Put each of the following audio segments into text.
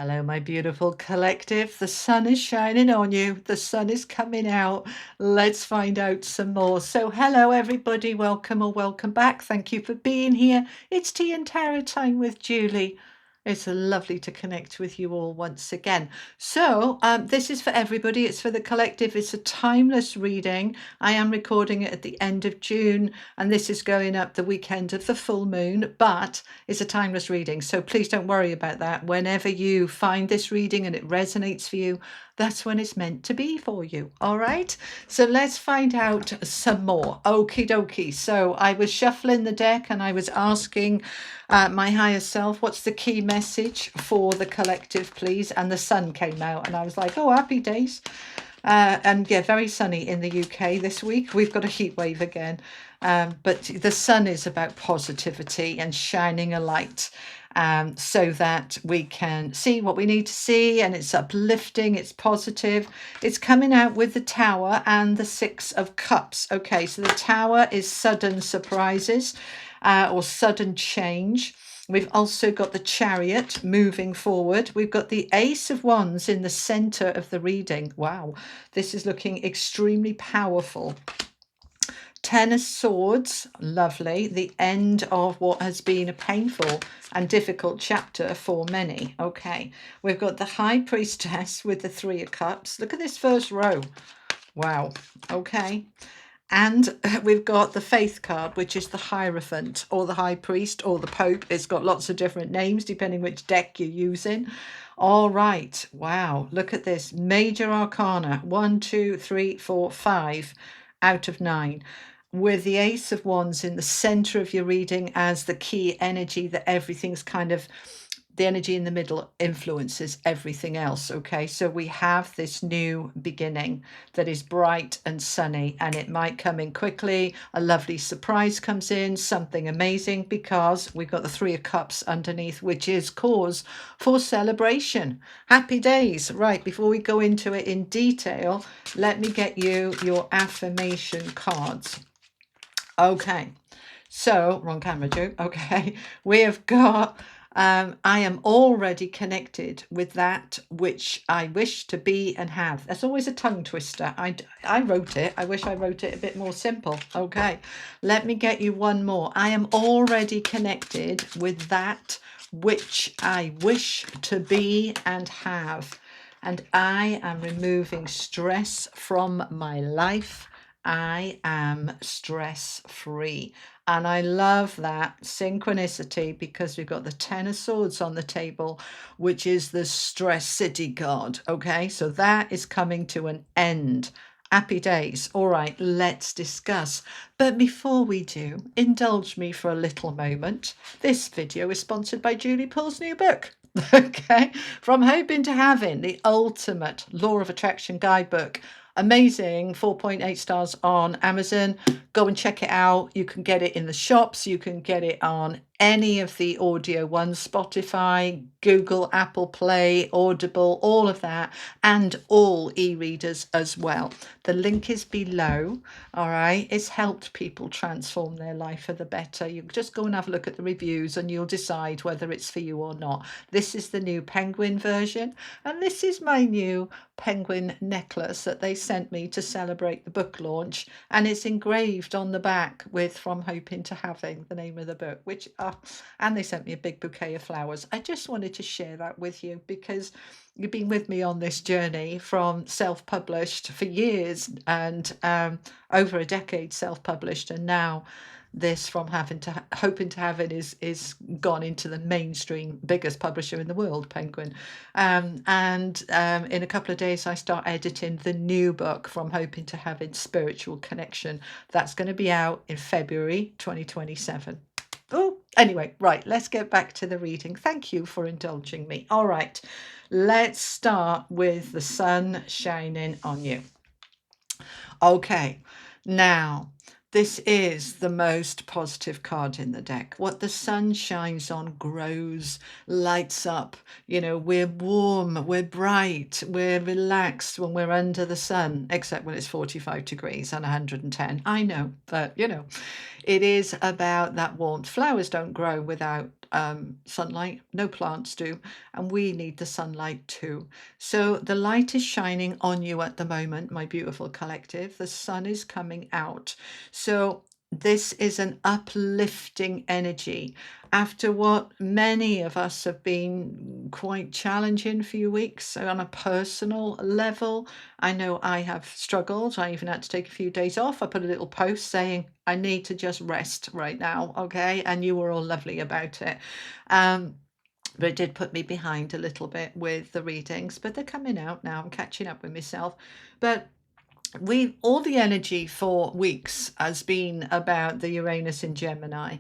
Hello, my beautiful collective. The sun is shining on you. The sun is coming out. Let's find out some more. So, hello, everybody. Welcome or welcome back. Thank you for being here. It's Tea and Tarot time with Julie. It's lovely to connect with you all once again. So, this is for everybody. It's for the collective. It's a timeless reading. I am recording it at the end of June, and this is going up the weekend of the full moon, but it's a timeless reading. So please don't worry about that. Whenever you find this reading and it resonates for you, that's when it's meant to be for you. All right. So let's find out some more. Okie dokie. So I was shuffling the deck and I was asking my higher self, what's the key message for the collective, please? And the sun came out and I was like, oh, happy days. And yeah, very sunny in the UK this week. We've got a heat wave again. But the sun is about positivity and shining a light so that we can see what we need to see, and it's uplifting, it's positive. It's coming out with the Tower and the Six of Cups. Okay, so the Tower is sudden surprises or sudden change. We've also got the Chariot moving forward. We've got the Ace of Wands in the center of the reading. Wow, this is looking extremely powerful. Ten of Swords, lovely. The end of what has been a painful and difficult chapter for many. Okay, we've got the High Priestess with the Three of Cups. Look at this first row. Wow, okay. And we've got the Faith card, which is the Hierophant or the High Priest or the Pope. It's got lots of different names depending which deck you're using. All right. Wow. Look at this. Major Arcana. 1, 2, 3, 4, 5 out of 9. With the Ace of Wands in the center of your reading as the key energy, that everything's kind of, the energy in the middle influences everything else. Okay, so we have this new beginning that is bright and sunny, and it might come in quickly. A lovely surprise comes in, something amazing, because we've got the Three of Cups underneath, which is cause for celebration. Happy days. Right, before we go into it in detail, let me get you your affirmation cards. Okay, so wrong camera, Joe. Okay, we have got I am already connected with that which I wish to be and have. That's always a tongue twister. I wrote it. I wish I wrote it a bit more simple. Okay, let me get you one more. I am already connected with that which I wish to be and have. And I am removing stress from my life. I am stress free. And I love that synchronicity because we've got the Ten of Swords on the table, which is the Stress City card. Okay, so that is coming to an end. Happy days. All right, let's discuss. But before we do, indulge me for a little moment. This video is sponsored by Julie Poole's new book. Okay, From Hoping to Having, the ultimate law of attraction guidebook. Amazing, 4.8 stars on Amazon. Go and check it out. You can get it in the shops. You can get it on any of the audio ones, Spotify, Google, Apple Play, Audible, all of that, and all e-readers as well. The link is below. All right, it's helped people transform their life for the better. You just go and have a look at the reviews and you'll decide whether it's for you or not. This is the new penguin version, and this is my new penguin necklace that they sent me to celebrate the book launch, and it's engraved on the back with From Hoping to Having, the name of the book, which and they sent me a big bouquet of flowers. I just wanted to share that with you because you've been with me on this journey from self-published for years and over a decade self-published, and now this From Hoping to Have It is gone into the mainstream biggest publisher in the world, Penguin. In a couple of days I start editing the new book, From Hoping to Have It, Spiritual Connection. That's going to be out in February 2027. Oh, anyway, right, let's get back to the reading. Thank you for indulging me. All right, let's start with the sun shining on you. Okay, now this is the most positive card in the deck. What the sun shines on grows, lights up. You know, we're warm, we're bright, we're relaxed when we're under the sun, except when it's 45 degrees and 110. I know, but you know, it is about that warmth. Flowers don't grow without sunlight. No plants do. And we need the sunlight too. So the light is shining on you at the moment, my beautiful collective. The sun is coming out. So this is an uplifting energy after what many of us have been quite challenging few weeks. So on a personal level, I know I have struggled. I even had to take a few days off. I put a little post saying I need to just rest right now, okay? And you were all lovely about it. But it did put me behind a little bit with the readings, but they're coming out now. I'm catching up with myself. But we all the energy for weeks has been about the Uranus in Gemini,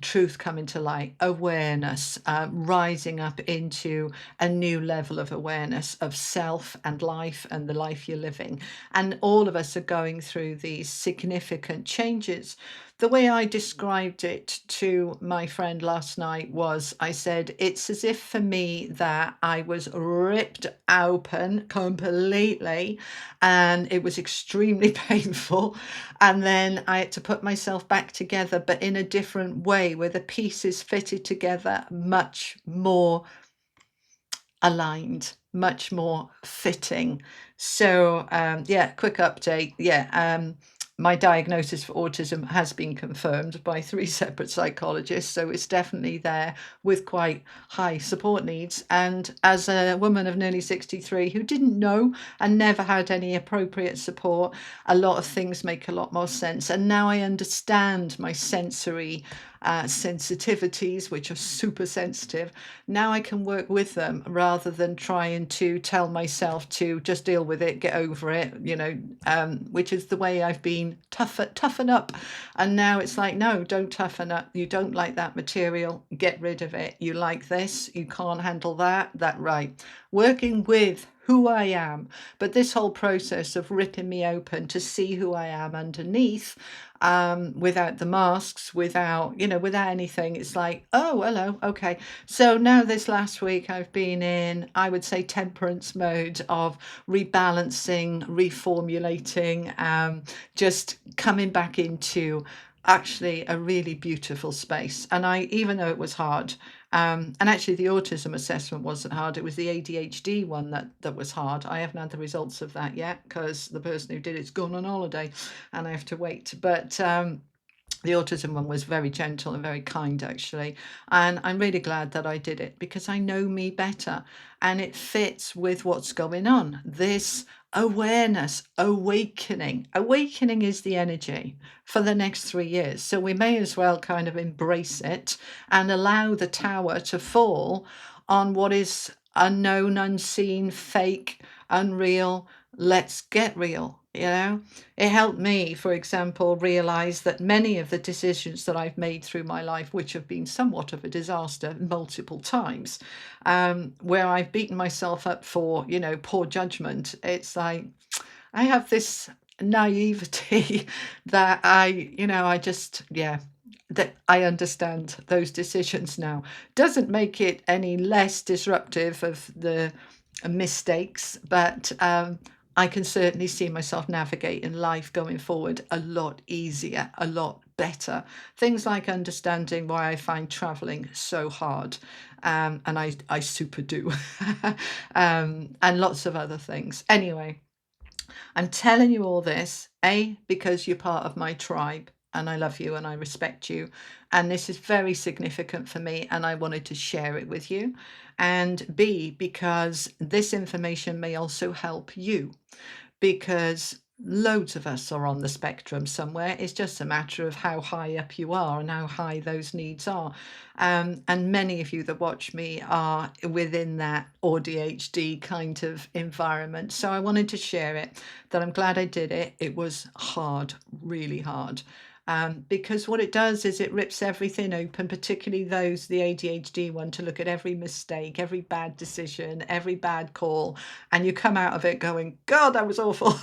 truth coming to light, awareness, rising up into a new level of awareness of self and life and the life you're living. And all of us are going through these significant changes. The way I described it to my friend last night was, I said, it's as if for me that I was ripped open completely and it was extremely painful. And then I had to put myself back together, but in a different way, where the pieces fitted together much more aligned, much more fitting. So yeah, quick update. Yeah, my diagnosis for autism has been confirmed by 3 separate psychologists, so it's definitely there with quite high support needs. And as a woman of nearly 63 who didn't know and never had any appropriate support, a lot of things make a lot more sense. And now I understand my sensory sensitivities, which are super sensitive. Now I can work with them rather than trying to tell myself to just deal with it, get over it, which is the way I've been toughen up. And now it's like, no, don't toughen up. You don't like that material, get rid of it. You like this, you can't handle that, right. Working with who I am, but this whole process of ripping me open to see who I am underneath, without the masks, without anything, it's like, oh, hello, okay. So now this last week I've been in, I would say, temperance mode of rebalancing, reformulating, just coming back into actually a really beautiful space. And even though it was hard, and actually the autism assessment wasn't hard, it was the ADHD one that was hard. I haven't had the results of that yet because the person who did it's gone on holiday and I have to wait. But the autism one was very gentle and very kind, actually. And I'm really glad that I did it because I know me better and it fits with what's going on. This awareness, awakening. Awakening is the energy for the next 3 years. So we may as well kind of embrace it and allow the tower to fall on what is unknown, unseen, fake, unreal. Let's get real. It helped me, for example, realize that many of the decisions that I've made through my life, which have been somewhat of a disaster multiple times, where I've beaten myself up for, poor judgment, it's like I have this naivety that that I understand those decisions now. Doesn't make it any less disruptive of the mistakes, but I can certainly see myself navigating life going forward a lot easier, a lot better. Things like understanding why I find traveling so hard, and I super do, and lots of other things. Anyway, I'm telling you all this, A, because you're part of my tribe and I love you and I respect you. And this is very significant for me and I wanted to share it with you. And B, because this information may also help you, because loads of us are on the spectrum somewhere. It's just a matter of how high up you are and how high those needs are. And many of you that watch me are within that ADHD kind of environment. So I wanted to share it, that I'm glad I did it. It was hard, really hard. Because what it does is it rips everything open, particularly the ADHD one, to look at every mistake, every bad decision, every bad call, and you come out of it going, God, that was awful.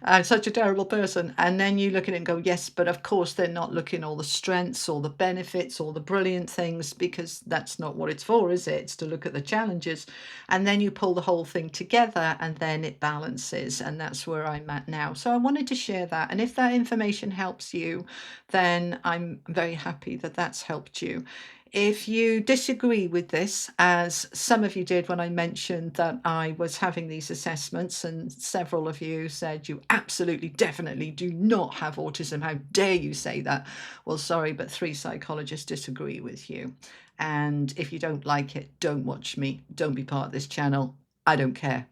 I'm such a terrible person. And then you look at it and go, yes, but of course they're not looking all the strengths, all the benefits, all the brilliant things, because that's not what it's for, is it? It's to look at the challenges. And then you pull the whole thing together and then it balances. And that's where I'm at now. So I wanted to share that. And if that information helps you, then I'm very happy that that's helped you. If you disagree with this, as some of you did when I mentioned that I was having these assessments, and several of you said you absolutely, definitely do not have autism, how dare you say that? Well, sorry, but 3 psychologists disagree with you. And if you don't like it, don't watch me. Don't be part of this channel. I don't care.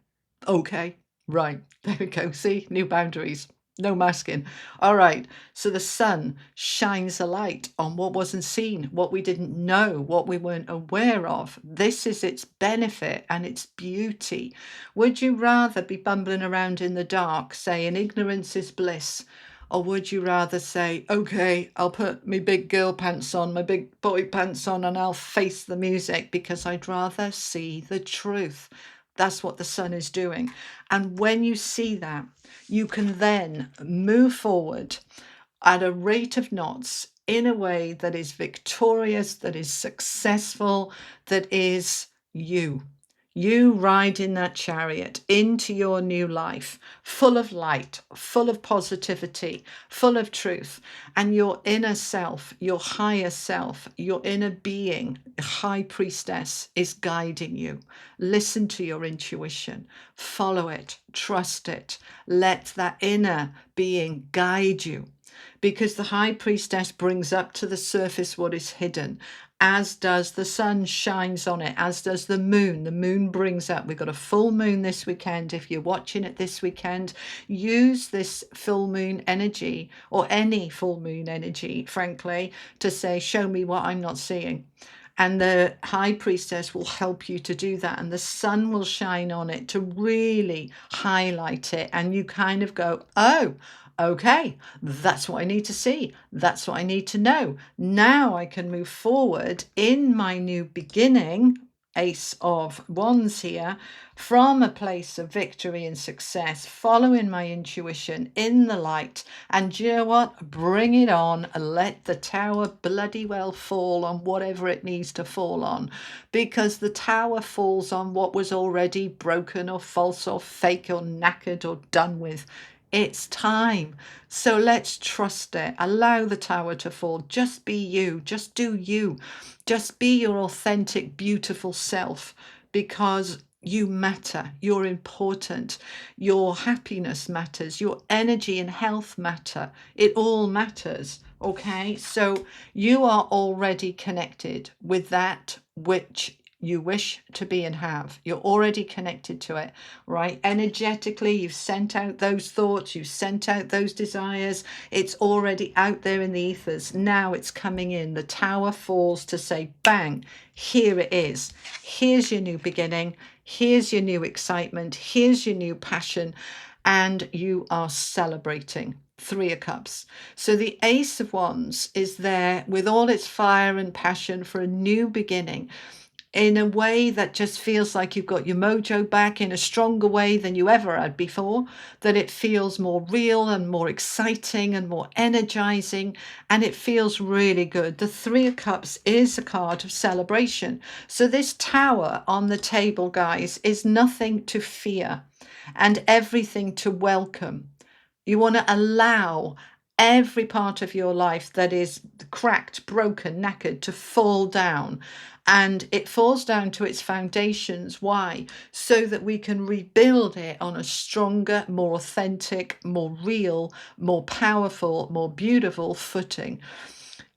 Okay, right, there we go. See, new boundaries. No masking. All right. So the sun shines a light on what wasn't seen, what we didn't know, what we weren't aware of. This is its benefit and its beauty. Would you rather be bumbling around in the dark saying ignorance is bliss? Or would you rather say, okay, I'll put my big girl pants on, my big boy pants on, and I'll face the music because I'd rather see the truth? That's what the sun is doing. And when you see that, you can then move forward at a rate of knots in a way that is victorious, that is successful, that is you. You ride in that chariot into your new life, full of light, full of positivity, full of truth. And your inner self, your higher self, your inner being, high priestess, is guiding you. Listen to your intuition, follow it, trust it. Let that inner being guide you, because the high priestess brings up to the surface what is hidden, as does the sun shines on it, as does the moon. The moon brings up, we've got a full moon this weekend. If you're watching it this weekend, use this full moon energy, or any full moon energy, frankly, to say, show me what I'm not seeing. And the high priestess will help you to do that. And the sun will shine on it to really highlight it. And you kind of go, oh, okay, that's what I need to see. That's what I need to know. Now I can move forward in my new beginning. Ace of Wands here, from a place of victory and success, following my intuition in the light. And you know what? Bring it on. Let the tower bloody well fall on whatever it needs to fall on, because the tower falls on what was already broken or false or fake or knackered or done with. It's time. So let's trust it. Allow the tower to fall. Just be you. Just do you. Just be your authentic, beautiful self, because you matter. You're important. Your happiness matters. Your energy and health matter. It all matters. Okay. So you are already connected with that which you wish to be and have. You're already connected to it, right? Energetically, you've sent out those thoughts, you've sent out those desires. It's already out there in the ethers. Now it's coming in. The tower falls to say, bang, here it is. Here's your new beginning. Here's your new excitement. Here's your new passion. And you are celebrating. 3 of Cups. So the Ace of Wands is there with all its fire and passion for a new beginning, in a way that just feels like you've got your mojo back in a stronger way than you ever had before, that it feels more real and more exciting and more energizing, and it feels really good. The 3 of Cups is a card of celebration. So this tower on the table, guys, is nothing to fear and everything to welcome. You want to allow every part of your life that is cracked, broken, knackered to fall down. And it falls down to its foundations. Why? So that we can rebuild it on a stronger, more authentic, more real, more powerful, more beautiful footing.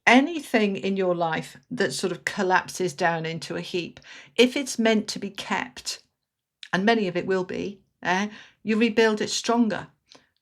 Anything in your life that sort of collapses down into a heap, if it's meant to be kept, and many of it will be, you rebuild it stronger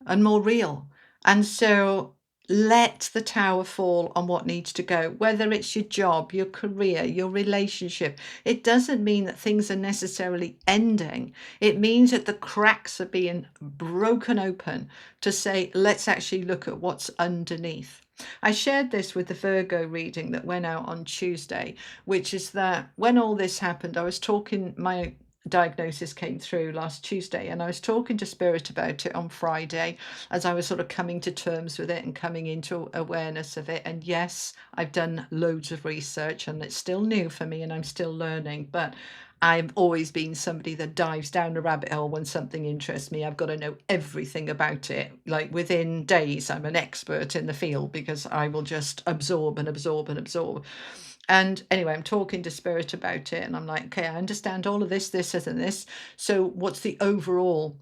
and more real. And so let the tower fall on what needs to go, whether it's your job, your career, your relationship. It doesn't mean that things are necessarily ending. It means that the cracks are being broken open to say, let's actually look at what's underneath. I shared this with the Virgo reading that went out on Tuesday, which is that when all this happened, I was talking, my diagnosis came through last Tuesday, and I was talking to Spirit about it on Friday as I was sort of coming to terms with it and coming into awareness of it. And yes, I've done loads of research and it's still new for me and I'm still learning, but I've always been somebody that dives down a rabbit hole when something interests me. I've got to know everything about it. Like within days, I'm an expert in the field because I will just absorb and absorb and absorb. And anyway, I'm talking to Spirit about it, and I'm like, okay, I understand all of this, this, and this. So what's the overall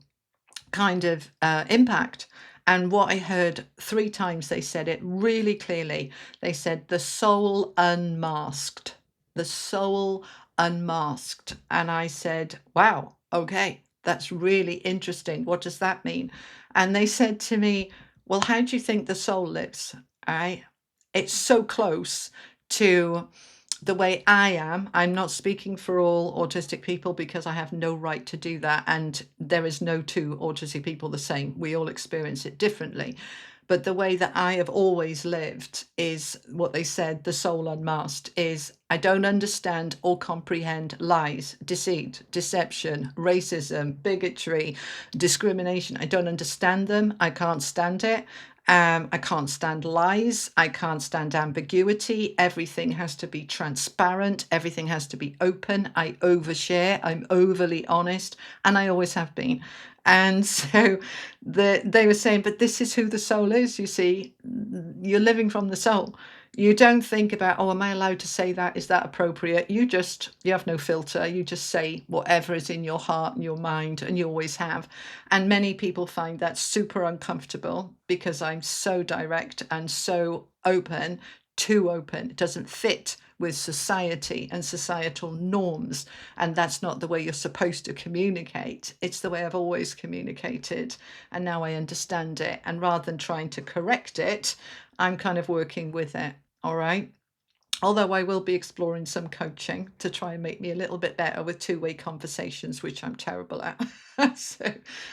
kind of impact? And what I heard 3 times, they said it really clearly. They said the soul unmasked, the soul unmasked. And I said, wow, okay, that's really interesting. What does that mean? And they said to me, well, how do you think the soul lives? It's so close to the way I am. I'm not speaking for all autistic people because I have no right to do that. And there is no two autistic people the same. We all experience it differently. But the way that I have always lived is what they said, the soul unmasked, is I don't understand or comprehend lies, deceit, deception, racism, bigotry, discrimination. I don't understand them. I can't stand it. I can't stand lies. I can't stand ambiguity. Everything has to be transparent. Everything has to be open. I overshare. I'm overly honest, and I always have been. And so they were saying, but this is who the soul is, you see. You're living from the soul. You don't think about, oh, am I allowed to say that? Is that appropriate? You have no filter. You just say whatever is in your heart and your mind, and you always have. And many people find that super uncomfortable because I'm so direct and so open, too open. It doesn't fit with society and societal norms. And that's not the way you're supposed to communicate. It's the way I've always communicated. And now I understand it. And rather than trying to correct it, I'm kind of working with it. All right. Although I will be exploring some coaching to try and make me a little bit better with two-way conversations, which I'm terrible at. So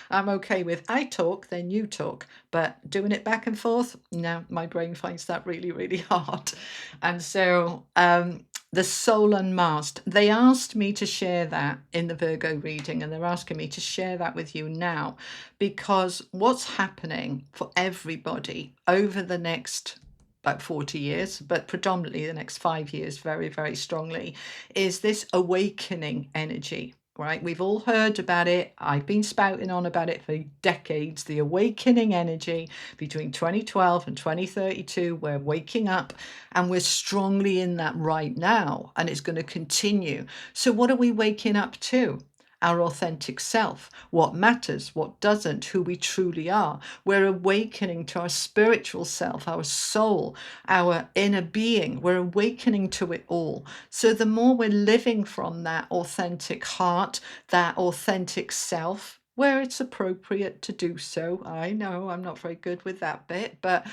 I'm okay with I talk, then you talk, but doing it back and forth, no, my brain finds that really, really hard. And so the soul unmasked, they asked me to share that in the Virgo reading, and they're asking me to share that with you now, because what's happening for everybody over the next about 40 years, but predominantly the next 5 years, very, very strongly, is this awakening energy, right? We've all heard about it. I've been spouting on about it for decades. The awakening energy between 2012 and 2032, we're waking up, and we're strongly in that right now, and it's going to continue. So what are we waking up to? Our authentic self, what matters, what doesn't, who we truly are. We're awakening to our spiritual self, our soul, our inner being. We're awakening to it all. So the more we're living from that authentic heart, that authentic self, where it's appropriate to do so. I know I'm not very good with that bit, but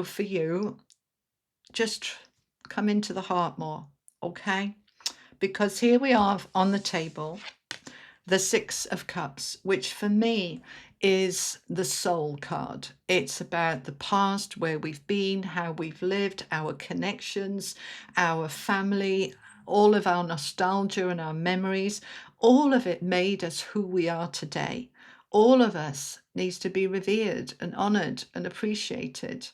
for you, just come into the heart more, okay? Because here we are on the table, the Six of Cups, which for me is the soul card. It's about the past, where we've been, how we've lived, our connections, our family, all of our nostalgia and our memories. All of it made us who we are today. All of us needs to be revered and honored and appreciated.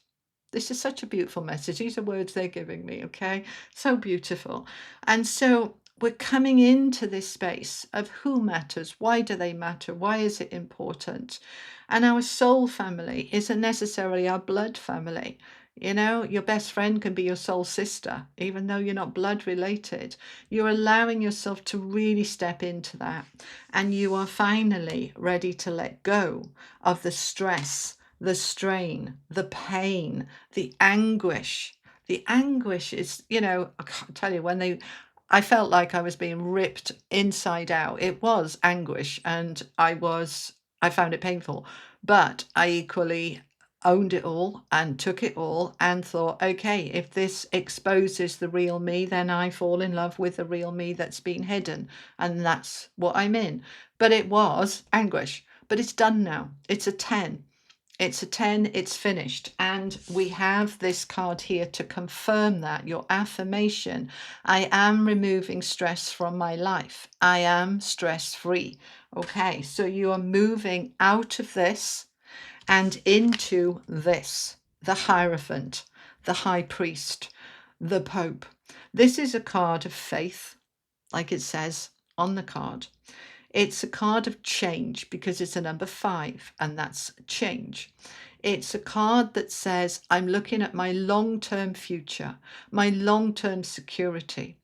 This is such a beautiful message. These are words they're giving me, okay? So beautiful. And so we're coming into this space of who matters, why do they matter, why is it important? And our soul family isn't necessarily our blood family. Your best friend can be your soul sister, even though you're not blood related. You're allowing yourself to really step into that. And you are finally ready to let go of the stress, the strain, the pain, the anguish. The anguish is, I can't tell you, I felt like I was being ripped inside out. It was anguish, and I found it painful, but I equally owned it all and took it all and thought, okay, if this exposes the real me, then I fall in love with the real me that's been hidden, and that's what I'm in. But it was anguish, but it's done now. It's a 10. It's a 10, it's finished. And we have this card here to confirm that, your affirmation. I am removing stress from my life. I am stress-free. Okay, so you are moving out of this and into this, the Hierophant, the High Priest, the Pope. This is a card of faith, like it says on the card. It's a card of change because it's a number 5, and that's change. It's a card that says, I'm looking at my long-term future, my long-term security.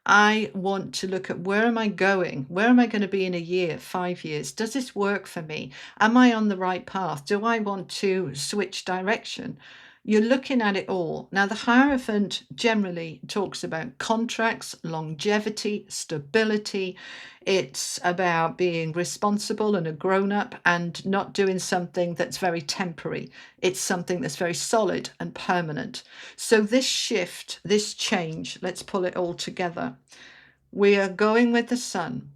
I want to look at, where am I going? Where am I going to be in a year, 5 years? Does this work for me? Am I on the right path? Do I want to switch direction? You're looking at it all. Now, the Hierophant generally talks about contracts, longevity, stability. It's about being responsible and a grown-up and not doing something that's very temporary. It's something that's very solid and permanent. So this shift, this change, let's pull it all together. We are going with the sun.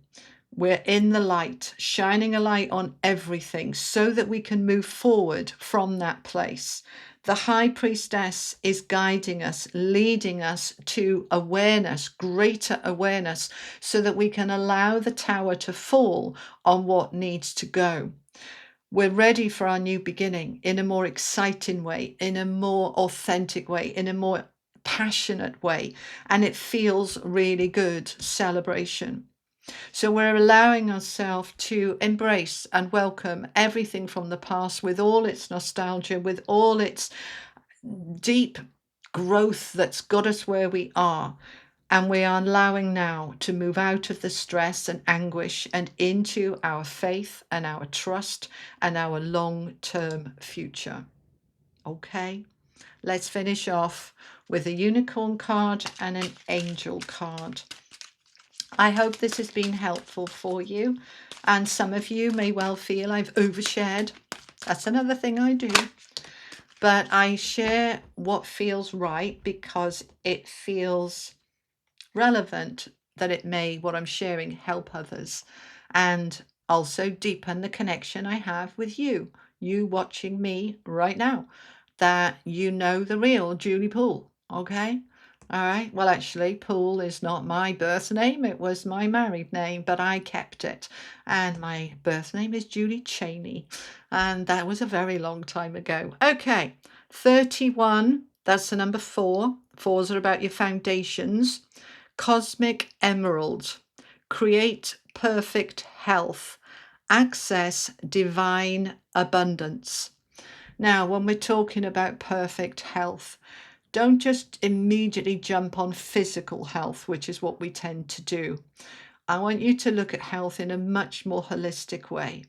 We're in the light, shining a light on everything so that we can move forward from that place. The High Priestess is guiding us, leading us to awareness, greater awareness, so that we can allow the tower to fall on what needs to go. We're ready for our new beginning in a more exciting way, in a more authentic way, in a more passionate way. And it feels really good, celebration. So we're allowing ourselves to embrace and welcome everything from the past with all its nostalgia, with all its deep growth that's got us where we are. And we are allowing now to move out of the stress and anguish and into our faith and our trust and our long-term future. Okay, let's finish off with a unicorn card and an angel card. I hope this has been helpful for you. And some of you may well feel I've overshared. That's another thing I do. But I share what feels right because it feels relevant, that it may, what I'm sharing, help others, and also deepen the connection I have with you watching me right now, that you know the real Julie Poole. Okay, all right. Well, actually, Poole is not my birth name. It was my married name, but I kept it, and my birth name is Julie Cheney, and that was a very long time ago. Okay, 31, that's the number 4. Fours are about your foundations. Cosmic Emerald, create perfect health, access divine abundance. Now, when we're talking about perfect health, don't just immediately jump on physical health, which is what we tend to do. I want you to look at health in a much more holistic way.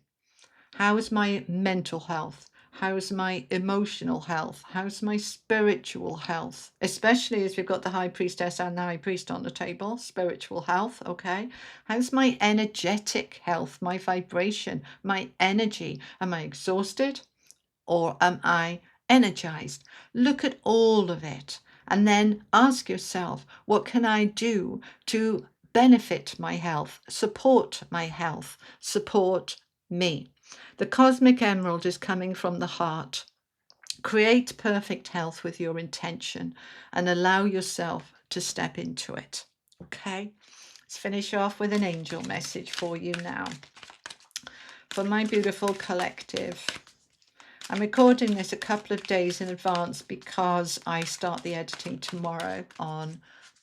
How is my mental health? How's my emotional health? How's my spiritual health? Especially as we've got the High Priestess and the High Priest on the table, spiritual health, okay? How's my energetic health, my vibration, my energy? Am I exhausted or am I energized? Look at all of it and then ask yourself, what can I do to benefit my health, support my health, support me? The Cosmic Emerald is coming from the heart. Create perfect health with your intention and allow yourself to step into it. Okay, let's finish off with an angel message for you now. For my beautiful collective, I'm recording this a couple of days in advance because I start the editing tomorrow on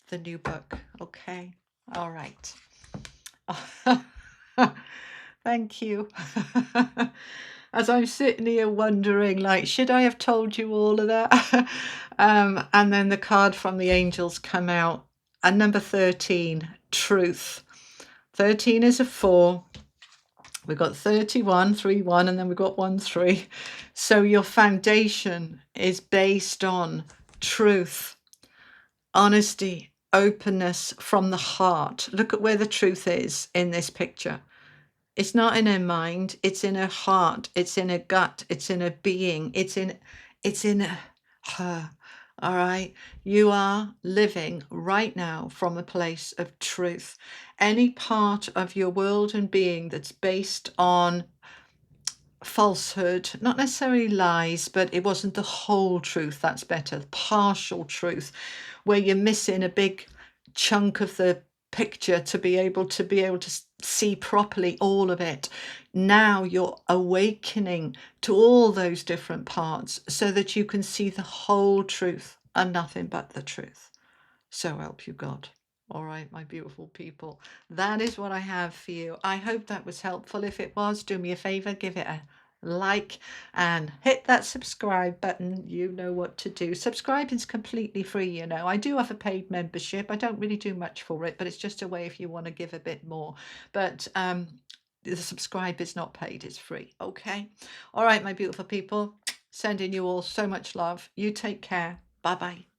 the new book. Okay, all right. Thank you. As I'm sitting here wondering, like, should I have told you all of that? And then the card from the angels come out. And number 13, truth. 13 is a 4. We've got 31, 3, 1, and then we've got 1, 3. So your foundation is based on truth, honesty, openness from the heart. Look at where the truth is in this picture. It's not in her mind, it's in her heart, it's in her gut, it's in her being, it's in her. All right, you are living right now from a place of truth. Any part of your world and being that's based on falsehood, not necessarily lies, but it wasn't the whole truth, that's better, partial truth, where you're missing a big chunk of the picture to be able to see properly all of it. Now you're awakening to all those different parts so that you can see the whole truth and nothing but the truth. So help you God. All right, my beautiful people, that is what I have for you. I hope that was helpful. If it was, do me a favor, give it a like, and hit that subscribe button. You know what to do. Subscribing is completely free, you know. I do have a paid membership. I don't really do much for it, but it's just a way if you want to give a bit more. But the subscribe is not paid, it's free. Okay. All right, my beautiful people. Sending you all so much love. You take care. Bye bye.